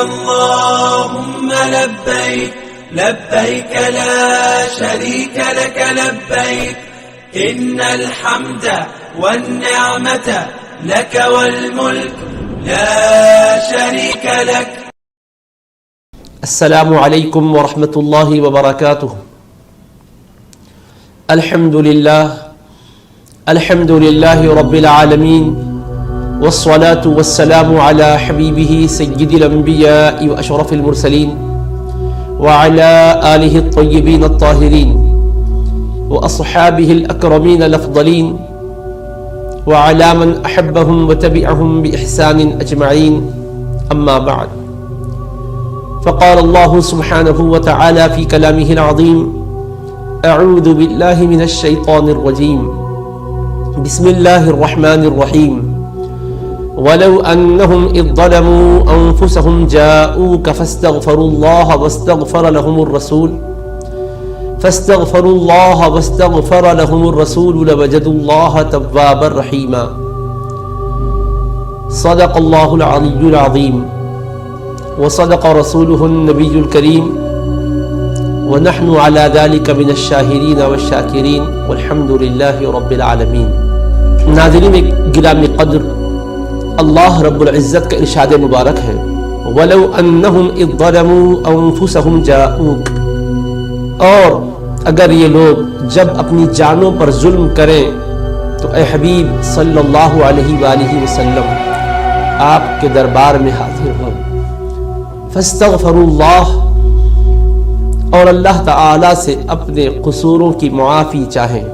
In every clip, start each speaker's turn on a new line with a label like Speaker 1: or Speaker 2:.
Speaker 1: اللهم لبيك لبيك لا شريك لك لبيك إن الحمد والنعمة لك والملك لا شريك لك.
Speaker 2: السلام علیکم ورحمۃ اللہ وبرکاتہ. الحمد للہ رب العالمین والصلاة والسلام على حبیبہ سید الانبیاء واشرف المرسلین وعلى آلہ الطیبین الطاہرین واصحابہ الاکرمین الافضلین وعلى من احبهم وتبعهم بإحسان اجمعین. اما بعد، فقال الله سبحانه وتعالى في كلامه العظيم: أعوذ بالله من الشيطان الرجيم، بسم الله الرحمن الرحيم. ولو أنهم إذ ظلموا أنفسهم جاءوك فاستغفروا الله واستغفر لهم الرسول لوجدوا الله توابا رحيما. صدق الله العلي العظيم وصدق رسوله النبي الكريم ونحن على ذلك من الشاهدين والشاكرين والحمد لله رب العالمين. ناظرین گرامی قدر، اللہ رب العزت کا ارشاد مبارک ہے: وَلَوْ أَنَّهُمْ إِذْ ظَلَمُوا أَنفُسَهُمْ جَاءُوكَ، اور اگر یہ لوگ جب اپنی جانوں پر ظلم کریں تو اے حبیب صلی اللہ علیہ وآلہ وسلم آپ کے دربار میں حاضر ہوں. فاستغفروا اللہ، اور اللہ تعالی سے اپنے قصوروں کی معافی چاہیں.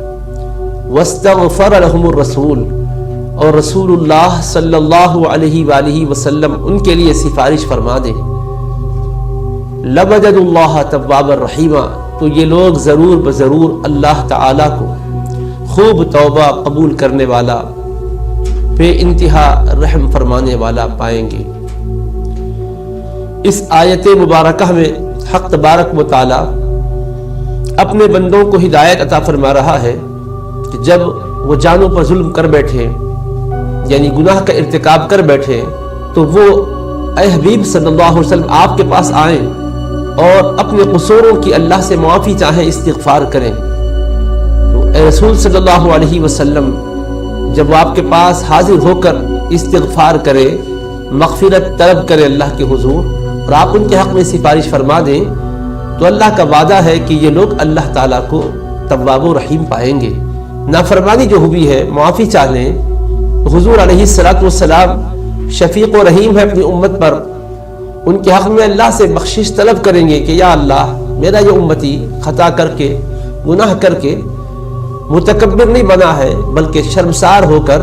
Speaker 2: واستغفر لهم الرسول، اور رسول اللہ صلی اللہ علیہ وآلہ وسلم ان کے لیے سفارش فرما دیں. لوجدوا اللہ توابا رحیما، تو یہ لوگ ضرور بضرور اللہ تعالی کو خوب توبہ قبول کرنے والا، بے انتہا رحم فرمانے والا پائیں گے. اس آیت مبارکہ میں حق تبارک و تعالی اپنے بندوں کو ہدایت عطا فرما رہا ہے کہ جب وہ جانوں پر ظلم کر بیٹھے، یعنی گناہ کا ارتکاب کر بیٹھے، تو وہ اے حبیب صلی اللہ علیہ وسلم آپ کے پاس آئیں اور اپنے قصوروں کی اللہ سے معافی چاہیں، استغفار کریں. تو اے رسول صلی اللہ علیہ وسلم جب وہ آپ کے پاس حاضر ہو کر استغفار کرے، مغفرت طلب کرے اللہ کے حضور، اور آپ ان کے حق میں سفارش فرما دیں، تو اللہ کا وعدہ ہے کہ یہ لوگ اللہ تعالیٰ کو تواب و رحیم پائیں گے. نافرمانی جو ہوئی ہے معافی چاہ لیں. حضور علیہ الصلوۃ والسلام شفیق و رحیم ہے اپنی امت پر، ان کے حق میں اللہ سے بخشش طلب کریں گے کہ یا اللہ میرا یہ امتی خطا کر کے، گناہ کر کے متکبر نہیں بنا ہے، بلکہ شرمسار ہو کر،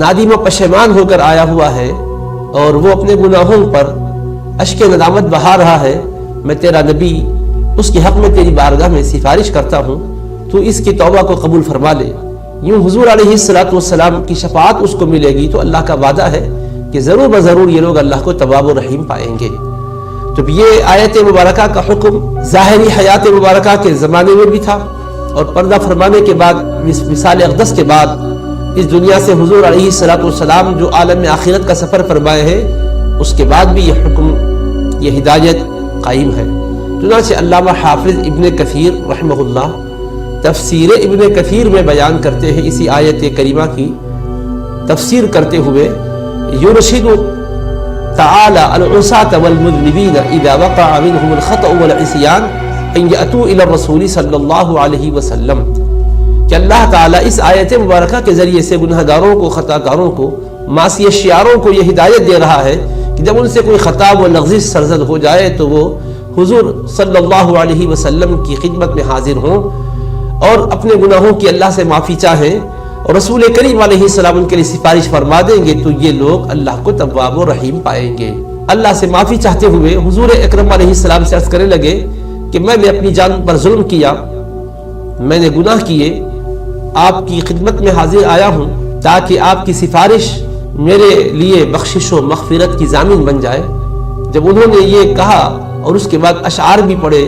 Speaker 2: نادم و پشیمان ہو کر آیا ہوا ہے، اور وہ اپنے گناہوں پر اشک ندامت بہا رہا ہے. میں تیرا نبی، اس کے حق میں تیری بارگاہ میں سفارش کرتا ہوں، تو اس کی توبہ کو قبول فرما لے. یوں حضور علیہ الصلوۃ والسلام کی شفاعت اس کو ملے گی، تو اللہ کا وعدہ ہے کہ ضرور بضرور یہ لوگ اللہ کو تواب و رحیم پائیں گے. تو یہ آیت مبارکہ کا حکم ظاہری حیات مبارکہ کے زمانے میں بھی تھا، اور پردہ فرمانے کے بعد، وصال اقدس کے بعد، اس دنیا سے حضور علیہ الصلوۃ والسلام جو عالم آخرت کا سفر فرمائے ہیں، اس کے بعد بھی یہ حکم، یہ ہدایت قائم ہے. چنانچہ علامہ حافظ ابن کثیر رحمہ اللہ تفسیر ابن کثیر میں بیان کرتے ہیں، اسی آیت کریمہ کی تفسیر کرتے ہوئے: یرشد تعالی العصاة والمذنبین اذا وقع منهم الخطأ والعصیان ان یأتوا الی الرسول صلی اللہ علیہ وسلم، کہ اللہ تعالیٰ اس آیت مبارکہ کے ذریعے سے گناہ گاروں کو، خطا کاروں کو، معصیت شیاروں کو یہ ہدایت دے رہا ہے کہ جب ان سے کوئی خطا و لغزش سرزد ہو جائے تو وہ حضور صلی اللہ علیہ وسلم کی خدمت میں حاضر ہوں اور اپنے گناہوں کی اللہ سے معافی چاہیں، اور رسول کریم علیہ السلام ان کے لیے سفارش فرما دیں گے، تو یہ لوگ اللہ کو تواب و رحیم پائیں گے. اللہ سے معافی چاہتے ہوئے حضور اکرم علیہ السلام سے عرض کرنے لگے کہ میں نے اپنی جان پر ظلم کیا، میں نے گناہ کیے، آپ کی خدمت میں حاضر آیا ہوں تاکہ آپ کی سفارش میرے لیے بخشش و مغفرت کی ضامن بن جائے. جب انہوں نے یہ کہا اور اس کے بعد اشعار بھی پڑھے: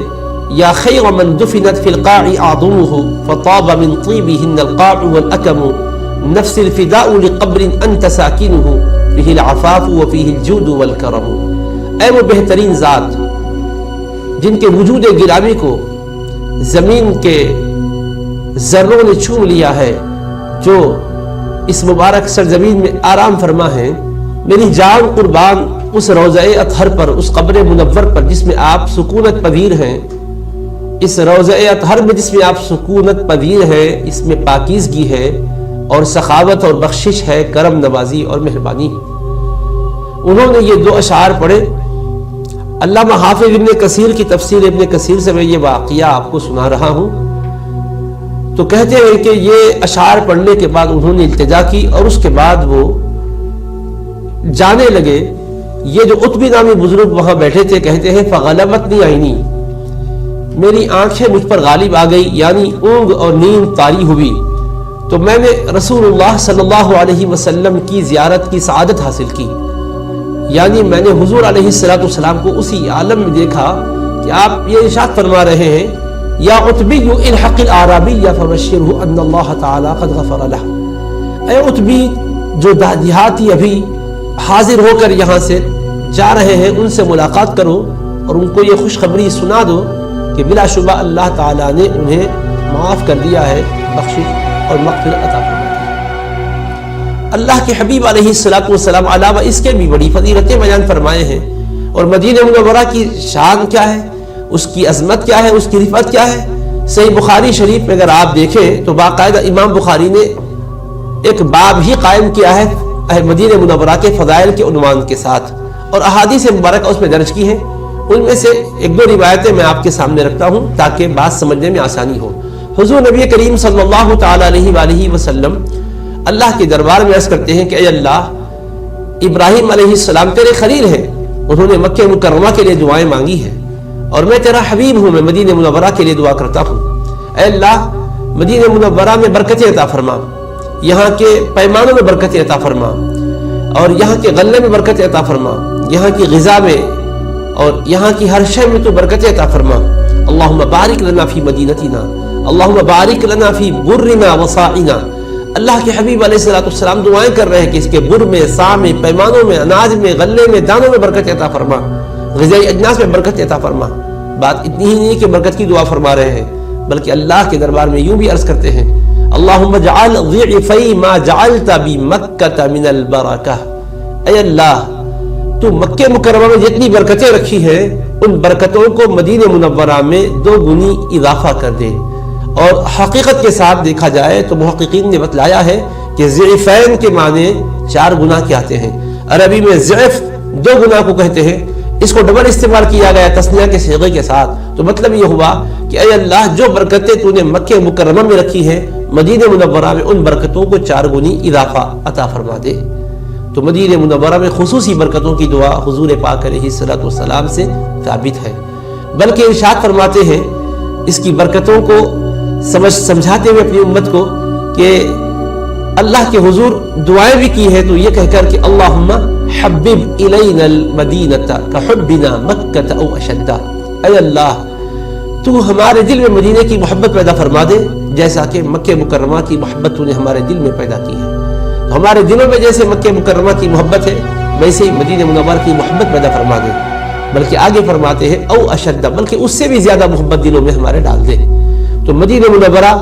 Speaker 2: یا خیر من دفنت فی القاع اعظمه فطاب من طیبهن القاع والاکم نفس الفداء لقبر انت ساکنه فیہ العفاف وفیہ الجود والکرم. اے وہ بہترین ذات جن کے وجود گرامی کو زمین کے ذروں نے چوم لیا ہے، جو اس مبارک سرزمین میں آرام فرما ہے، میری جان قربان اس روضہ اطہر پر، اس قبر منور پر جس میں آپ سکونت پذیر ہیں. اس روضہ اطہر میں جس میں آپ سکونت پذیر ہیں، اس میں پاکیزگی ہے اور سخاوت اور بخشش ہے، کرم نوازی اور مہربانی. انہوں نے یہ دو اشعار پڑھے. علامہ حافظ ابن کثیر کی تفسیر ابن کثیر سے میں یہ واقعہ آپ کو سنا رہا ہوں. تو کہتے ہیں کہ یہ اشعار پڑھنے کے بعد انہوں نے التجا کی اور اس کے بعد وہ جانے لگے. یہ جو عتبی نامی بزرگ وہاں بیٹھے تھے کہتے ہیں فغلبتنی عینی، میری آنکھیں مجھ پر غالب آ گئی، یعنی اونگ اور نیند طاری ہوئی. تو میں نے رسول اللہ صلی اللہ علیہ وسلم کی زیارت کی سعادت حاصل کی، یعنی میں نے حضور علیہ السلام کو اسی عالم میں دیکھا کہ آپ یہ ارشاد فرما رہے ہیں یا عتبی الحق الاعرابی فبشرہ ان اللہ تعالی قد غفر لہ. اے عتبی جو دیہاتی ابھی حاضر ہو کر یہاں سے جا رہے ہیں، ان سے ملاقات کرو اور ان کو یہ خوشخبری سنا دو کہ بلا شبہ اللہ تعالیٰ نے انہیں معاف کر دیا ہے، بخشش اور مغفرت عطا فرما دی. اللہ کے حبیب علیہ السلام علاوہ اس کے بھی بڑی فضیلتیں بیان فرمائے ہیں. اور مدینہ منورہ کی شان کیا ہے، اس کی عظمت کیا ہے، اس کی رفعت کیا ہے. صحیح بخاری شریف میں اگر آپ دیکھیں تو باقاعدہ امام بخاری نے ایک باب ہی قائم کیا ہے مدینہ منورہ کے فضائل کے عنوان کے ساتھ، اور احادیث مبارکہ اس میں درج کی ہیں. ان میں سے ایک دو روایتیں میں آپ کے سامنے رکھتا ہوں تاکہ بات سمجھنے میں آسانی ہو. حضور نبی کریم صلی اللہ تعالی علیہ وآلہ وسلم اللہ کے دربار میں عرض کرتے ہیں کہ اے اللہ، ابراہیم علیہ السلام تیرے خلیل ہیں، انہوں نے مکہ مکرمہ کے لیے دعائیں مانگی ہیں، اور میں تیرا حبیب ہوں، میں مدینہ منورہ کے لیے دعا کرتا ہوں. اے اللہ، مدینہ منورہ میں برکتیں عطا فرما، یہاں کے پیمانوں میں برکتیں عطا فرما، اور یہاں کے غلے میں برکتیں عطا فرما، یہاں کی غذا میں اور یہاں کی ہر شے میں تو برکتیں عطا فرما. اللہم بارک لنا فی مدینتنا، اللہم بارک لنا فی برنا وصاعنا. اللہ کے حبیب علیہ السلام دعائیں کر رہے ہیں کہ اس کے بر میں، سا میں، پیمانوں میں، اناج میں، غلے میں، دانوں میں برکت عطا فرما، غذائی اجناس میں برکت عطا فرما. بات اتنی ہی نہیں کہ برکت کی دعا فرما رہے ہیں، بلکہ اللہ کے دربار میں یوں بھی عرض کرتے ہیں اللہم اجعل ضعفی ما جعلت بمکہ من البرکہ. اے اللہ، تو مکہ مکرمہ میں جتنی برکتیں رکھی ہیں ان برکتوں کو مدینہ منورہ میں دو گنی اضافہ کر دے. اور حقیقت کے ساتھ دیکھا جائے تو محققین نے بتلایا ہے کہ ضعفین کے معنی 4 گنا کے آتے ہیں. عربی میں ضعف 2 گنا کو کہتے ہیں، اس کو ڈبل استعمال کیا گیا تثنیہ کے صیغے کے ساتھ. تو مطلب یہ ہوا کہ اے اللہ، جو برکتیں تو نے مکہ مکرمہ میں رکھی ہیں مدینہ منورہ میں ان برکتوں کو 4 گنی اضافہ عطا فرما دے. تو مدینہ منورہ میں خصوصی برکتوں کی دعا حضور پاک علیہ السلام سے ثابت ہے. بلکہ ارشاد فرماتے ہیں اس کی برکتوں کو سمجھاتے ہوئے اپنی امت کو کہ اللہ کے حضور دعائیں بھی کی ہیں، تو یہ کہہ کر کہ اللہم حبب الینا المدینہ کحبنا مکہ او اشد. اے اللہ، تو ہمارے دل میں مدینہ کی محبت پیدا فرما دے جیسا کہ مکہ مکرمہ کی محبت تو نے ہمارے دل میں پیدا کی ہے. ہمارے دلوں میں جیسے مکہ مکرمہ کی محبت ہے ویسے ہی مدینہ منورہ کی محبت پیدا فرما دے. بلکہ آگے فرماتے ہیں او اشد، بلکہ اس سے بھی زیادہ محبت دلوں میں ہمارے ڈال دے. تو مدینہ منورہ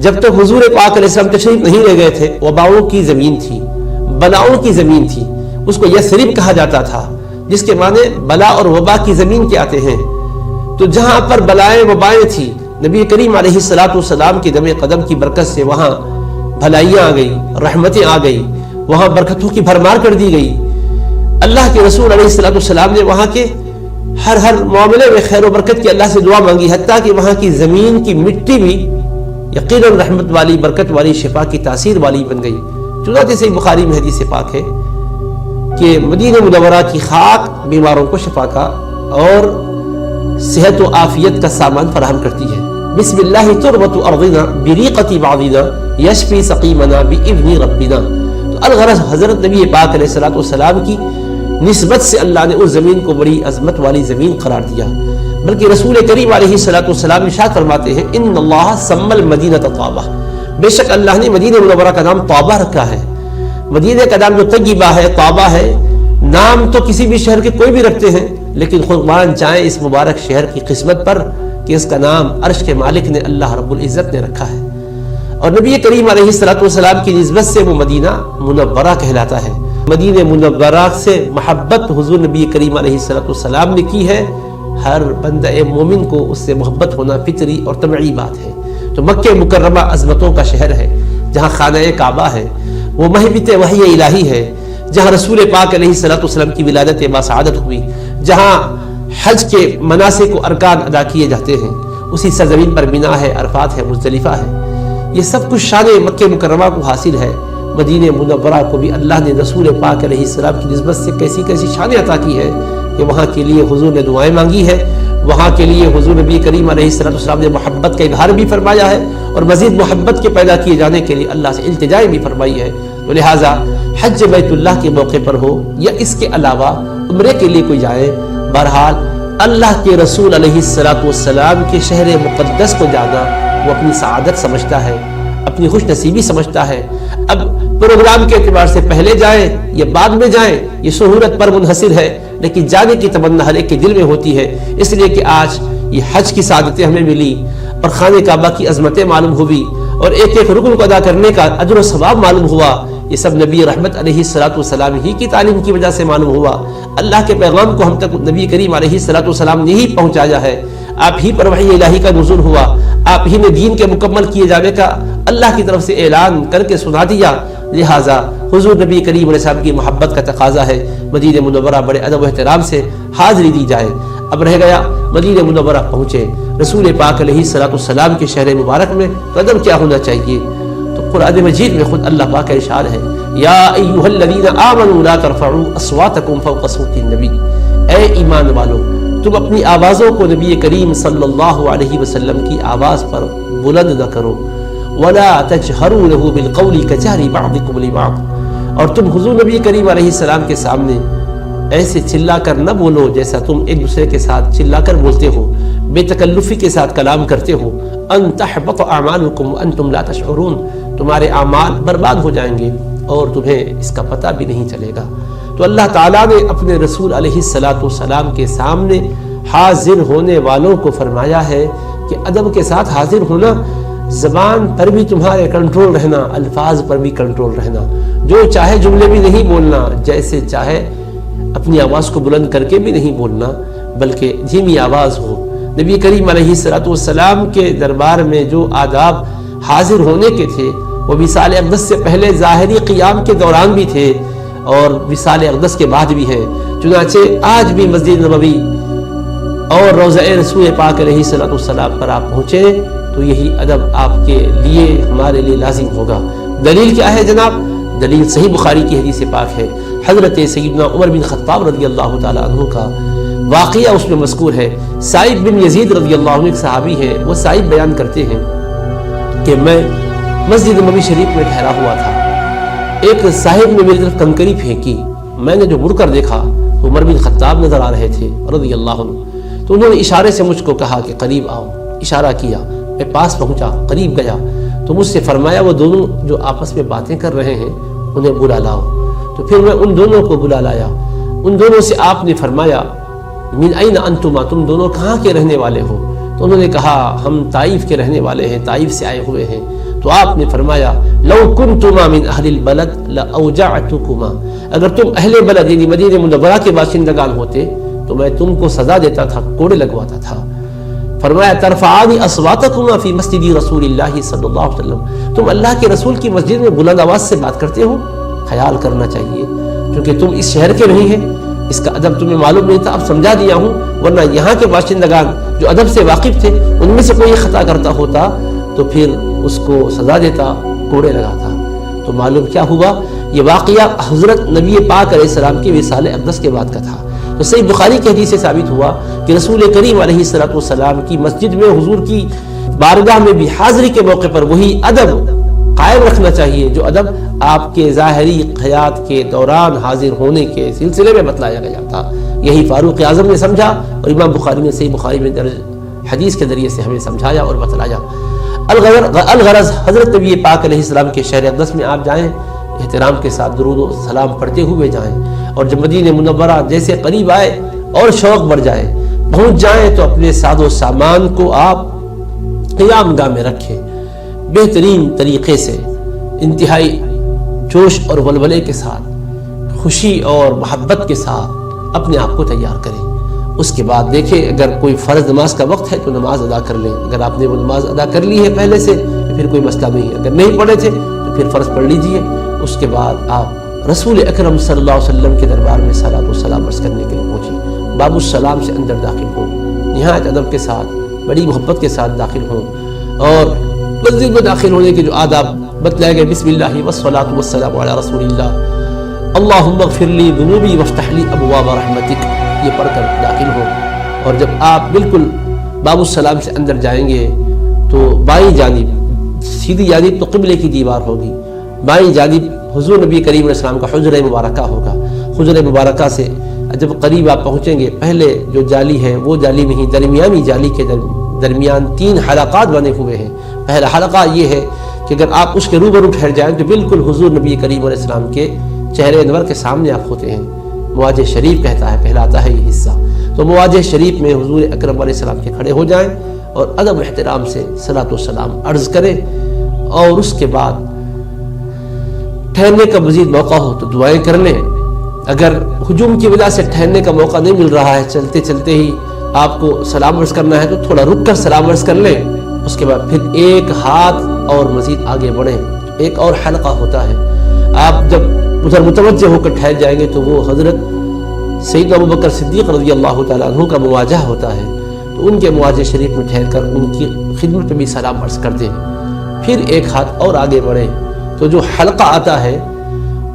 Speaker 2: جب تک حضور پاک علیہ السلام تشریف نہیں لے گئے تھے وباؤں کی زمین تھی، بلاؤں کی زمین تھی. اس کو یثرب کہا جاتا تھا، جس کے معنی بلا اور وبا کی زمین کے آتے ہیں. تو جہاں پر بلائیں وبائیں تھی، نبی کریم علیہ السلام کی دم قدم کی برکت سے وہاں بھلائیاں آ گئی، رحمتیں آ گئی، وہاں برکتوں کی بھرمار کر دی گئی. اللہ کے رسول علیہ السلام نے وہاں کے ہر معاملے میں خیر و برکت کی اللہ سے دعا مانگی، حتیٰ کہ وہاں کی زمین کی مٹی بھی یقیناً رحمت والی، برکت والی، شفا کی تاثیر والی بن گئی. چنانچہ صحیح بخاری میں حدیث پاک ہے کہ مدینہ منورہ کی خاک بیماروں کو شفا کا اور صحت و عافیت کا سامان فراہم کرتی ہے. بسم اللہ تربت ارضنا بریقت بعضنا یشفی سقیمنا باذن ربنا. تو الغرض حضرت نبی پاک علیہ السلام کی نسبت سے اللہ نے اس زمین کو بڑی عظمت والی زمین قرار دیا. بلکہ رسول کریم علیہ السلام ارشاد فرماتے ہیں ان اللہ سمى المدینہ طابہ، بے شک اللہ نے مدینہ منورہ کا نام طابہ رکھا ہے. مدینہ کا نام جو طیبہ ہے، طابہ ہے، نام تو کسی بھی شہر کے کوئی بھی رکھتے ہیں، لیکن قربان چاہیں اس مبارک شہر کی قسمت پر کہ اس کا نام عرش کے مالک نے اللہ رب العزت نے رکھا ہے، اور نبی کریم علیہ الصلوۃ والسلام کی نسبت سے وہ مدینہ منورہ کہلاتا ہے۔ مدینہ منورہ سے محبت حضور نبی کریم علیہ الصلوۃ والسلام نے کی ہے، ہر بندہ مومن کو اس سے محبت ہونا فطری اور طبعی بات ہے۔ تو مکہ مکرمہ عظمتوں کا شہر ہے، جہاں خانہ کعبہ ہے، وہ مہبت وحی الہی ہے، جہاں رسول پاک علیہ الصلوۃ والسلام کی ولادت باسعادت ہوئی، جہاں حج کے مناسک و ارکان ادا کیے جاتے ہیں، اسی سرزمین پر مینا ہے، عرفات ہے، مزدلفہ ہے۔ یہ سب کچھ شان مکہ مکرمہ کو حاصل ہے۔ مدینہ منورہ کو بھی اللہ نے رسول پاک علیہ السلام کی نسبت سے کیسی کیسی شانیں عطا کی ہے کہ وہاں کے لیے حضور نے دعائیں مانگی ہے، وہاں کے لیے حضور نبی کریم علیہ السلام نے محبت کا اظہار بھی فرمایا ہے، اور مزید محبت کے پیدا کیے جانے کے لیے اللہ سے التجائیں بھی فرمائی ہے۔ تو لہٰذا حج بیت اللہ کے موقع پر ہو یا اس کے علاوہ عمرے کے لیے کوئی جائے، بہرحال اللہ کے رسول علیہ السلام کے شہر مقدس کو جانا وہ اپنی سعادت سمجھتا ہے، اپنی خوش نصیبی سمجھتا ہے۔ اب پروگرام کے اعتبار سے پہلے جائیں یا بعد میں جائیں یہ سہولت پر منحصر ہے، لیکن جانے کی تمنا ہر ایک کے دل میں ہوتی ہے، اس لیے کہ آج یہ حج کی سعادتیں ہمیں ملی اور خانہ کعبہ کی عظمتیں معلوم ہوئی اور ایک ایک رکن کو ادا کرنے کا اجر و ثواب معلوم ہوا۔ یہ سب نبی رحمت علیہ السلام ہی کی تعلیم کی وجہ سے معلوم ہوا۔ اللہ کے پیغام کو ہم تک نبی کریم علیہ السلام نے ہی پہنچایا ہے، آپ ہی پر وحی الہی کا نزول ہوا، آپ ہی نے دین کے مکمل کیے جانے کا اللہ کی طرف سے اعلان کر کے سنا دیا۔ لہٰذا حضور نبی کریم علیہ السلام کی محبت کا تقاضا ہے مدینہ منورہ بڑے ادب و احترام سے حاضری دی جائے۔ اب رہ گیا مدینہ منورہ پہنچے رسول پاک علیہ السلام کے شہر مبارک میں تو ادب کیا ہونا چاہیے؟ تو قرآن مجید میں خود اللہ پاک کا ارشاد ہے، یا ایھا الذین آمنوا لا ترفعوا اصواتکم فوق صوت النبی، اے ایمان والو تم اپنی آوازوں کو نبی کریم صلی اللہ علیہ وسلم کی آواز پر بلند نہ کرو، ولا تجہروا له بالقول کجہر بعضکم لبعض، اور تم حضور نبی کریم علیہ السلام کے سامنے ایسے چلا کر نہ بولو جیسا تم ایک دوسرے کے ساتھ چلا کر بولتے ہو، بے تکلفی کے ساتھ کلام کرتے ہو، ان تحبط اعمالکم وانتم لا تشعرون، تمہارے اعمال برباد ہو جائیں گے اور تمہیں اس کا پتہ بھی نہیں چلے گا۔ تو اللہ تعالیٰ نے اپنے رسول علیہ السلام کے سامنے حاضر ہونے والوں کو فرمایا ہے کہ ادب کے ساتھ حاضر ہونا، زبان پر بھی تمہارے کنٹرول رہنا، الفاظ پر بھی کنٹرول رہنا، جو چاہے جملے بھی نہیں بولنا، جیسے چاہے اپنی آواز کو بلند کر کے بھی نہیں بولنا، بلکہ دھیمی آواز ہو۔ نبی کریم علیہ السلام کے دربار میں جو آداب حاضر ہونے کے تھے وہ وصال اقدس سے پہلے ظاہری قیام کے دوران بھی تھے اور وصال اقدس کے بعد بھی ہیں۔ چنانچہ آج بھی مسجد نبوی اور روضہ رسول پاک علیہ السلام پر آپ پہنچے تو یہی ادب آپ کے لیے ہمارے لیے لازم ہوگا۔ دلیل کیا ہے جناب؟ دلیل صحیح بخاری کی حدیث پاک ہے، حضرت سیدنا عمر بن خطاب رضی اللہ تعالی عنہ کا واقعہ اس میں مذکور ہے۔ سعید بن یزید رضی اللہ عنہ ایک صحابی ہے، وہ سعید بیان کرتے ہیں کہ میں مسجد نبوی شریف میں ٹھہرا ہوا تھا، ایک صاحب نے میری طرف کنکری پھینکی، میں نے جو مڑ کر دیکھا تو عمر بن خطاب نظر آ رہے تھے رضی اللہ عنہ، تو انہوں نے اشارے سے مجھ کو کہا کہ قریب آؤ، اشارہ کیا، میں پاس پہنچا، قریب گیا تو مجھ سے فرمایا وہ دونوں جو آپس میں باتیں کر رہے ہیں انہیں بلا لاؤ۔ تو پھر میں ان دونوں کو بلا لایا، ان دونوں سے آپ نے فرمایا من این انتما، تم دونوں کہاں کے رہنے والے ہو؟ تو انہوں نے کہا ہم طائف کے رہنے والے ہیں، طائف سے آئے ہوئے ہیں۔ تو آپ نے فرمایا لو کنتما من اہل البلد لاوجعتکما، اگر تم اہل بلد یعنی مدینہ منورہ کے باشندگان ہوتے تو میں تم کو سزا دیتا تھا، کوڑے لگواتا تھا۔ فرمایا ترفعان اصواتکما فی مسجد رسول اللہ صلی اللہ علیہ وسلم، تم اللہ کے رسول کی مسجد میں بلند آواز سے بات کرتے ہو، خیال کرنا چاہیے کیونکہ تم اس شہر کے نہیں ہیں، اس کا ادب تمہیں معلوم نہیں تھا، اب سمجھا دیا ہوں، ورنہ یہاں کے باشندگان جو ادب سے واقف تھے ان میں سے کوئی خطا کرتا ہوتا تو پھر اس کو سزا دیتا، کوڑے لگاتا۔ تو معلوم کیا ہوا؟ یہ واقعہ حضرت نبی پاک علیہ السلام کی وصال اقدس کے بعد کا تھا۔ تو صحیح بخاری کی حدیث سے ثابت ہوا کہ رسول کریم علیہ السلام کی مسجد میں حضور کی بارگاہ میں بھی حاضری کے موقع پر وہی ادب قائم رکھنا چاہیے جو ادب آپ کے ظاہری حیات کے دوران حاضر ہونے کے سلسلے میں بتلایا گیا تھا۔ یہی فاروق اعظم نے سمجھا اور امام بخاری نے صحیح بخاری میں درج حدیث کے ذریعے سے ہمیں سمجھایا اور بتلایا۔ الغرض حضرت نبی پاک علیہ السلام کے شہر اقدس میں آپ جائیں احترام کے ساتھ درود و سلام پڑھتے ہوئے جائیں، اور جب مدینہ منورہ جیسے قریب آئے اور شوق بڑھ جائے، پہنچ جائیں تو اپنے ساز و سامان کو آپ قیام گاہ میں رکھیں، بہترین طریقے سے انتہائی جوش اور ولولے کے ساتھ، خوشی اور محبت کے ساتھ اپنے آپ کو تیار کریں۔ اس کے بعد دیکھیں اگر کوئی فرض نماز کا وقت ہے تو نماز ادا کر لیں، اگر آپ نے وہ نماز ادا کر لی ہے پہلے سے تو پھر کوئی مسئلہ نہیں ہے، اگر نہیں پڑھے تھے تو پھر فرض پڑھ لیجئے۔ اس کے بعد آپ رسول اکرم صلی اللہ علیہ وسلم کے دربار میں صلاۃ و سلام عرض کرنے کے لیے پہنچیں، باب السلام سے اندر داخل ہوں، نہایت ادب کے ساتھ بڑی محبت کے ساتھ داخل ہوں، اور مسجد میں داخل ہونے کے جو آداب بتلائے گئے، بسم اللہ والصلاۃ والسلام علی رسول اللہ، اللہم اغفر لی ذنوبی وافتح لی ابواب رحمتک، یہ پڑھ کر داخل ہو۔ اور جب آپ بالکل باب السلام سے اندر جائیں گے تو بائیں جانب سیدھی جانب تو قبلے کی دیوار ہوگی، بائیں جانب حضور نبی کریم علیہ السلام کا حجرہ مبارکہ ہوگا۔ حجرہ مبارکہ سے جب قریب آپ پہنچیں گے، پہلے جو جالی ہے وہ جالی نہیں، درمیانی جالی کے درمیان 3 حلقات بنے ہوئے ہیں۔ پہلا حلقہ یہ ہے کہ اگر آپ اس کے روبرو ٹھہر جائیں تو بالکل حضور نبی کریم علیہ السلام کے چہرے انور کے سامنے آپ ہوتے ہیں۔ مواجہ شریف کہتا ہے، کہلاتا ہے یہ حصہ۔ تو مواجہ شریف میں حضور اکرم علیہ السلام کے کھڑے ہو جائیں اور ادب احترام سے صلاۃ و سلام عرض کریں، اور اس کے بعد ٹھہرنے کا مزید موقع ہو تو دعائیں کر لیں۔ اگر ہجوم کی وجہ سے ٹھہرنے کا موقع نہیں مل رہا ہے، چلتے چلتے ہی آپ کو سلام عرض کرنا ہے تو تھوڑا رک کر سلام عرض کر لیں۔ اس کے بعد پھر ایک ہاتھ اور مزید آگے بڑھیں، ایک اور حلقہ ہوتا ہے۔ آپ جب ادھر متوجہ ہو کر ٹھہر جائیں گے تو وہ حضرت سیدنا ابوبکر صدیق رضی اللہ تعالیٰ عنہ کا مواجہ ہوتا ہے، تو ان کے مواجہ شریف میں ٹھہر کر ان کی خدمت میں بھی سلام عرض کر دیں۔ پھر ایک ہاتھ اور آگے بڑھیں تو جو حلقہ آتا ہے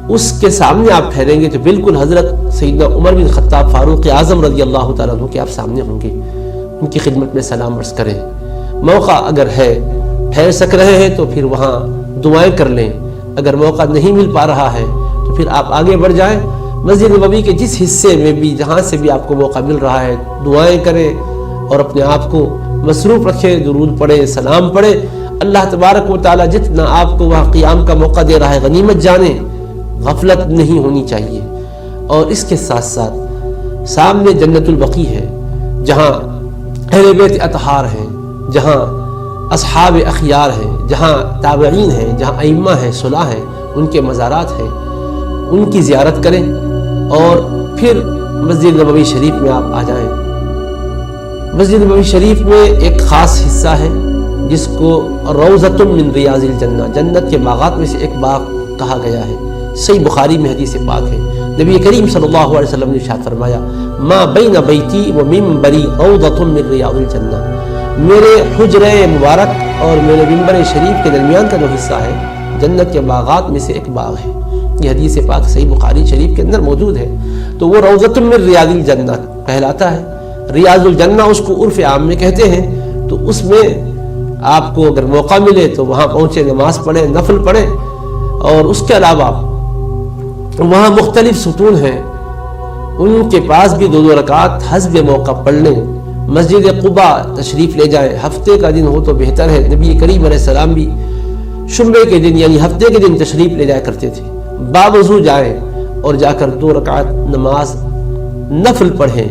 Speaker 2: اس کے سامنے آپ ٹھہریں گے تو بالکل حضرت سیدنا عمر بن خطاب فاروق اعظم رضی اللہ تعالیٰ عنہ کے آپ سامنے ہوں گے، ان کی خدمت میں سلام عرض کریں۔ موقع اگر ہے ٹھہر سک رہے ہیں تو پھر وہاں دعائیں کر لیں، اگر موقع نہیں مل پا رہا ہے تو پھر آپ آگے بڑھ جائیں، مسجد نبوی کے جس حصے میں بھی جہاں سے بھی آپ کو موقع مل رہا ہے دعائیں کریں اور اپنے آپ کو مصروف رکھیں، درود پڑھیں، سلام پڑھیں۔ اللہ تبارک و تعالیٰ جتنا آپ کو وہاں قیام کا موقع دے رہا ہے غنیمت جانیں، غفلت نہیں ہونی چاہیے۔ اور اس کے ساتھ ساتھ سامنے جنت البقیع ہے، جہاں اہل بیت اطہار ہیں، جہاں اصحاب اخیار ہیں، جہاں تابعین ہیں، جہاں ائمہ ہیں، صلاح ہیں، ان کے مزارات ہیں، ان کی زیارت کریں اور پھر مسجد نبوی شریف میں آپ آ جائیں۔ مسجد نبوی شریف میں ایک خاص حصہ ہے جس کو روضۃ من ریاض الجنہ، جنت کے باغات میں سے ایک باغ کہا گیا ہے۔ صحیح بخاری میں حدیث پاک ہے، نبی کریم صلی اللہ علیہ وسلم نے ارشاد فرمایا، ما بین بیتی و منبری روضۃ من ریاض الجنہ، میرے حجرہ مبارک اور میرے منبر شریف کے درمیان کا جو حصہ ہے جنت کے باغات میں سے ایک باغ ہے۔ یہ حدیث پاک صحیح بخاری شریف کے اندر موجود ہے، تو وہ روضۃ من ریاض الجنہ کہلاتا ہے۔ ریاض الجنہ اس کو عرف عام میں کہتے ہیں، تو اس میں آپ کو اگر موقع ملے تو وہاں پہنچے، نماز پڑھیں، نفل پڑھیں، اور اس کے علاوہ وہاں مختلف ستون ہیں، ان کے پاس بھی 2 رکعت حسب موقع پڑھ لیں۔ مسجد قباء تشریف لے جائیں، ہفتے کا دن ہو تو بہتر ہے، نبی کریم علیہ السلام بھی جمعے کے دن یعنی ہفتے کے دن تشریف لے جایا کرتے تھے۔ باوضو جائیں اور جا کر 2 رکعت نماز نفل پڑھیں۔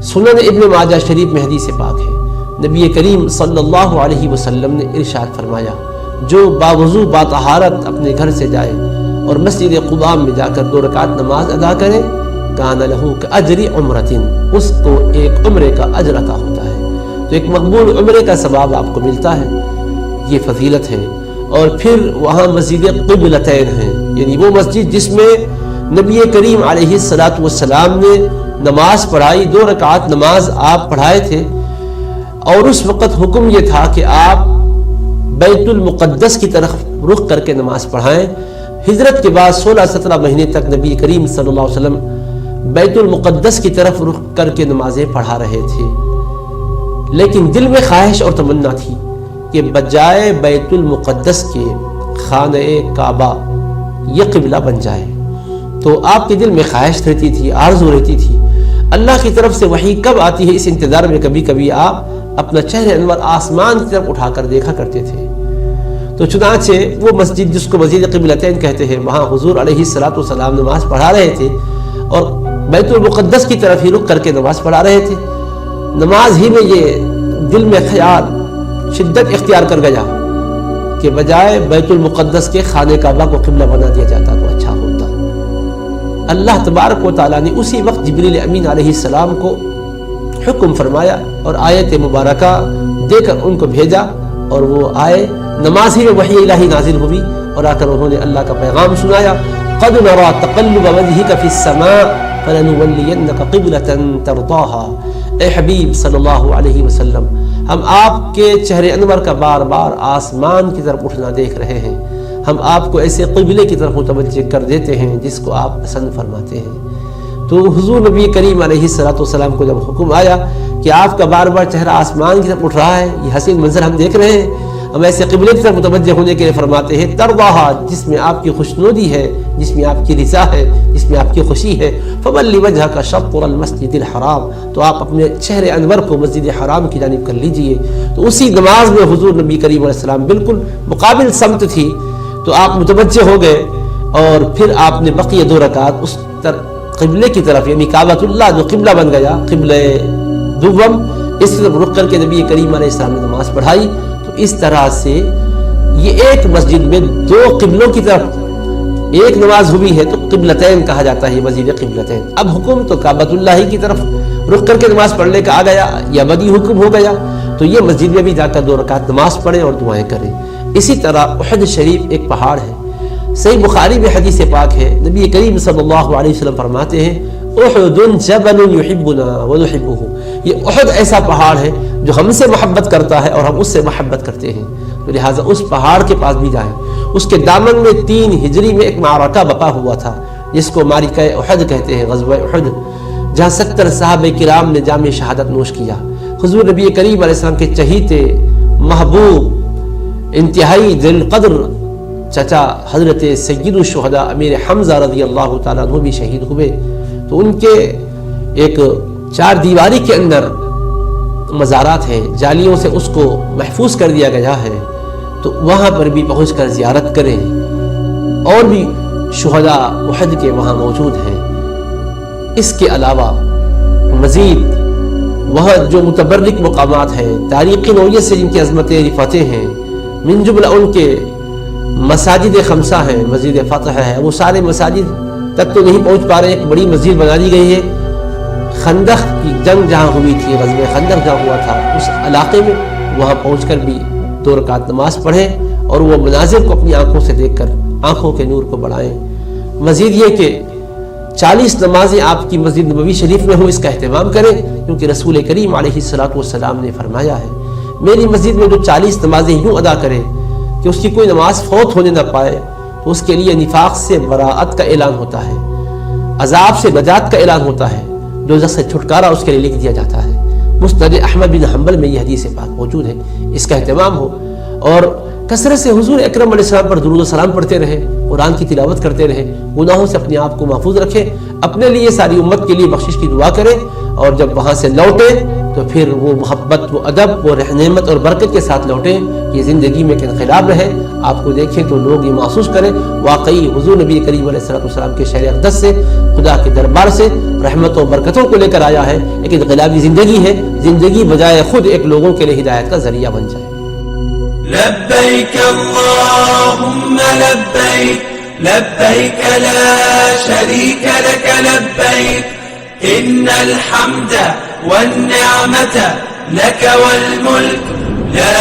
Speaker 2: سنن ابن ماجہ شریف میں حدیث پاک ہے، نبی کریم صلی اللہ علیہ وسلم نے ارشاد فرمایا، جو باوضو باطہارت اپنے گھر سے جائے اور مسجد قباء میں جا کر 2 رکعت نماز ادا کرے، کان لہ کاجر عمرۃ، اس کو ایک عمرے کا اجر عطا ہوتا ہے، تو ایک مقبول عمرے کا ثواب آپ کو ملتا ہے۔ یہ فضیلت ہے۔ اور پھر وہاں مسجد قبلتین ہیں، یعنی وہ مسجد جس میں نبی کریم علیہ الصلاۃ والسلام نے نماز پڑھائی، 2 رکعت نماز آپ پڑھائے تھے، اور اس وقت حکم یہ تھا کہ آپ بیت المقدس کی طرف رخ کر کے نماز پڑھائیں۔ ہجرت کے بعد 16-17 مہینے تک نبی کریم صلی اللہ علیہ وسلم بیت المقدس کی طرف رخ کر کے نمازیں پڑھا رہے تھے، لیکن دل میں خواہش اور تمنا تھی کہ بجائے بیت المقدس کے خانہ کعبہ یہ قبلہ بن جائے۔ تو آپ کے دل میں خواہش رہتی تھی، آرزو رہتی تھی۔ اللہ کی طرف سے وحی کب آتی ہے اس انتظار میں کبھی کبھی آپ اپنا چہرہ انور آسمان کی طرف اٹھا کر دیکھا کرتے تھے۔ تو چنانچہ وہ مسجد جس کو مسجد قبلتین کہتے ہیں، وہاں حضور علیہ الصلوۃ والسلام نماز پڑھا رہے تھے اور بیت المقدس کی طرف ہی رخ کر کے نماز پڑھا رہے تھے۔ نماز ہی میں یہ دل میں خیال شدت اختیار کر گیا کہ بجائے بیت المقدس کے خانہ کعبہ کو قبلہ بنا دیا جاتا تو اچھا ہوتا۔ اللہ تبارک و تعالیٰ نے اسی وقت جبریل امین علیہ السلام کو حکم فرمایا اور آیت مبارکہ دے کر ان کو بھیجا، اور وہ آئے، نماز ہی میں وحی الہی نازل ہوئی اور آ کر انہوں نے اللہ کا پیغام سنایا۔ قد نرى تقلب وجهك في السماء فلنولينك قبلة ترضاها۔ اے حبیب صلی اللہ علیہ وسلم، ہم آپ کے چہرے انور کا بار بار آسمان کی طرف اٹھنا دیکھ رہے ہیں، ہم آپ کو ایسے قبلے کی طرف متوجہ کر دیتے ہیں جس کو آپ پسند فرماتے ہیں۔ تو حضور نبی کریم علیہ الصلوۃ والسلام کو جب حکم آیا کہ آپ کا بار بار چہرہ آسمان کی طرف اٹھ رہا ہے، یہ حسین منظر ہم دیکھ رہے ہیں، ہم ایسے قبلے کی طرف متوجہ ہونے کے لیے فرماتے ہیں ترضاها، جس میں آپ کی خوشنودی ہے، جس میں آپ کی رضا ہے، جس میں آپ کی خوشی ہے، فولی وجهك شطر المسجد الحرام، تو آپ اپنے چہرے انور کو مسجد حرام کی جانب کر لیجئے۔ تو اسی نماز میں حضور نبی کریم علیہ السلام بالکل مقابل سمت تھی، تو آپ متوجہ ہو گئے اور پھر آپ نے بقیہ 2 رکعات اس قبلے کی طرف، یعنی کعبۃ اللہ جو قبلہ بن گیا، قبلہ دوم، اس طرف رخ کر کے نبی کریم علیہ السلام نے نماز پڑھائی۔ تو اس طرح سے یہ ایک مسجد میں 2 قبلوں کی طرف ایک نماز ہوئی ہے، تو قبلتین کہا جاتا ہے، مسجد قبلتین۔ اب حکم تو کعبۃ اللہ کی طرف رخ کر کے نماز پڑھنے کا آ گیا، یا بدی حکم ہو گیا، تو یہ مسجد میں بھی جا کر 2 رکعت نماز پڑھیں اور دعائیں کریں۔ اسی طرح احد شریف ایک پہاڑ ہے، صحیح بخاری میں حدیث پاک ہے، نبی کریم صلی اللہ علیہ وسلم فرماتے ہیں احد جبل یحبنا ونحبه، یہ احد ایسا پہاڑ ہے جو ہم سے محبت کرتا ہے اور ہم اس سے محبت کرتے ہیں، تو لہٰذا اس پہاڑ کے پاس بھی جائیں۔ اس کے دامن میں 3 ہجری میں ایک معرکہ بپا ہوا تھا جس کو معرکہ احد کہتے ہیں، غزوہ احد، جہاں 70 صحابہ کرام نے جام شہادت نوش کیا۔ حضور نبی کریم علیہ السلام کے چہیتے، محبوب، انتہائی ذی القدر چچا حضرت سید الشہداء امیر حمزہ رضی اللہ تعالیٰ عنہ بھی شہید ہوئے، تو ان کے ایک 4 دیواری کے اندر مزارات ہیں، جالیوں سے اس کو محفوظ کر دیا گیا ہے، تو وہاں پر بھی پہنچ کر زیارت کریں۔ اور بھی شہداء احد کے وہاں موجود ہیں۔ اس کے علاوہ مزید وہاں جو متبرک مقامات ہیں، تاریخی نوعیت سے جن کی عظمتیں رفعتیں ہیں، من جملہ ان کے مساجد 5 ہیں، مسجد فتح ہے، وہ سارے مساجد تک تو نہیں پہنچ پا رہے، ایک بڑی مسجد بنا دی گئی ہے۔ خندق کی جنگ جہاں ہوئی تھی، غزوہ خندق جہاں ہوا تھا، اس علاقے میں وہاں پہنچ کر بھی 2 رکعت نماز پڑھیں اور وہ مناظر کو اپنی آنکھوں سے دیکھ کر آنکھوں کے نور کو بڑھائیں۔ مزید یہ کہ 40 نمازیں آپ کی مسجد نبوی شریف میں ہوں، اس کا اہتمام کریں، کیونکہ رسول کریم علیہ الصلوۃ والسلام نے فرمایا ہے میری مسجد میں جو 40 نمازیں یوں ادا کرے کہ اس کی کوئی نماز فوت ہونے نہ پائے، تو اس کے لیے نفاق سے براءت کا اعلان ہوتا ہے، عذاب سے نجات کا اعلان ہوتا ہے، دوزخ سے چھٹکارا اس کے لیے لکھ دیا جاتا ہے۔ مسند احمد بن حنبل میں یہ حدیث پاک موجود ہے، اس کا اہتمام ہو اور کثرت سے حضور اکرم علیہ السلام پر درود و سلام پڑھتے رہے، قرآن کی تلاوت کرتے رہے، گناہوں سے اپنے آپ کو محفوظ رکھیں، اپنے لیے ساری امت کے لیے بخشش کی دعا کریں، اور جب وہاں سے لوٹیں تو پھر وہ محبت، وہ ادب، وہ نعمت اور برکت کے ساتھ لوٹیں کہ زندگی میں ایک انقلاب رہے۔ آپ کو دیکھیں تو لوگ یہ محسوس کریں واقعی حضور نبی کریم علیہ السلام کے شہر اقدس سے، خدا کے دربار سے رحمت و برکتوں کو لے کر آیا ہے، ایک انقلابی زندگی ہے، زندگی بجائے خود ایک لوگوں کے لیے ہدایت کا ذریعہ بن جائے۔
Speaker 1: لبیک اللہم لبیک لبیک لا شریک لک لبیک ان الحمد والنعمة لك والملك لا